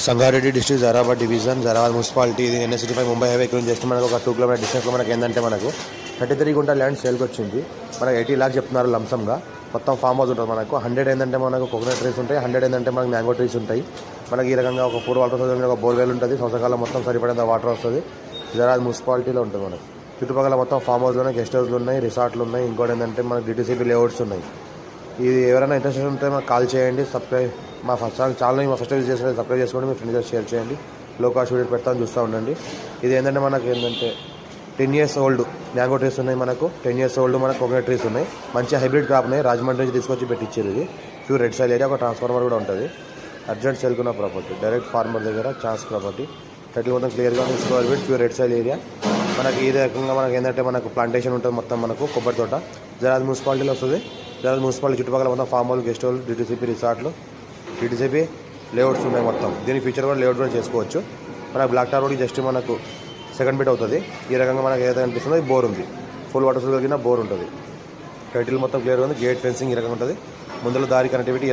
Sangareddy district Zaheerabad division Zaheerabad municipality ఇది NH-65 Mumbai highway నుంచి just మనకు ఒక 2 కిలోమీటర్ డిస్టెన్స్లో మనకి ఏంటంటే మనకు 33 గుంట ల్యాండ్ సేల్కి వచ్చింది. మనకు 80 lakhs చెప్తున్నారు లంసంగా. మొత్తం ఫామ్ హౌస్ ఉంటుంది మనకు. 100 ఏంటంటే మనకు కోకోనట్ ట్రీస్ ఉంటాయి, 100 ఏంటంటే మనకు మ్యాంగో ట్రీస్ ఉంటాయి. మనకి ఈ రకంగా ఒక 4 వాటర్ సోర్స్ ఒక బోర్వెల్ ఉంటుంది. సంవత్సరకాలం మొత్తం సరిపడేంత వాటర్ వస్తుంది. జరాబాద్ మున్సిపాలిటీలో ఉంటుంది మనకు. చుట్టుపక్కల మొత్తం ఫామ్ హౌస్లోనే గెస్ట్ హౌస్లు ఉన్నాయి, రిసార్ట్లు ఉన్నాయి. ఇంకోటి ఏంటంటే మనకు DTCP లేఅవుట్స్ ఉన్నాయి. ఇది ఎవరైనా ఇంట్రెస్ట్ ఉంటే మాకు కాల్ చేయండి. సబ్స్క్రైబ్ మా ఛానల్ని ఫస్ట్ విజిట్ చేసి సబ్స్క్రైబ్ చేసుకోండి. మీ ఫ్రెండ్స్ షేర్ చేయండి. లో కాస్ట్ వీడియో పెడతాను, చూస్తూ ఉండండి. ఇది ఏంటంటే మనకు ఏంటంటే 10 years ఓల్డ్ మ్యాంగో ట్రీస్ ఉన్నాయి మనకు. 10 years ఓల్డ్ మనకు కోకోనట్ ట్రీస్ ఉన్నాయి. మంచి హైబ్రిడ్ క్రాప్ ఉన్నాయి. రాజమండ్రి నుంచి తీసుకొచ్చి పెట్టించారు. ఇది ప్యూర్ రెడ్ సాయిల్ ఏరియా. ఒక ట్రాన్స్ఫార్మర్ కూడా ఉంటుంది. అర్జెంట్ సేల్కున్న ప్రాపర్టీ, డైరెక్ట్ ఫార్మర్ దగ్గర ఛాన్స్ ప్రాపర్టీ. టైటిల్ మొత్తం క్లియర్గా square feet pure red soil area. మనకి ఈ రకంగా మనకి ఏంటంటే మనకు ప్లాంటేషన్ ఉంటుంది మొత్తం మనకు కొబ్బరి తోట. జరాబాద్ మున్సిపాలిటీలో వస్తుంది. జరాబాద్ మున్సిపాలిటీ చుట్టుపక్కల మొత్తం farm house, guest house, DTCP రిసార్ట్లు, DTCP layouts ఉన్నాయి మొత్తం. దీని ఫ్యూచర్ కూడా లేఅవుట్ కూడా చేసుకోవచ్చు. మనకు బ్లాక్ టార్ రోడ్ జస్ట్ మనకు సెకండ్ బిట్ అవుతుంది. ఈ రకంగా మనకు ఏదైతే కనిపిస్తుందో ఈ బోర్ ఉంది. ఫుల్ వాటర్ కలిగిన బోర్ ఉంటుంది. టైటిల్ మొత్తం క్లియర్గా ఉంది. గేట్ ఫెన్సింగ్ ఈ రకంగా ఉంటుంది. ముందులో దారి కనెక్టివిటీ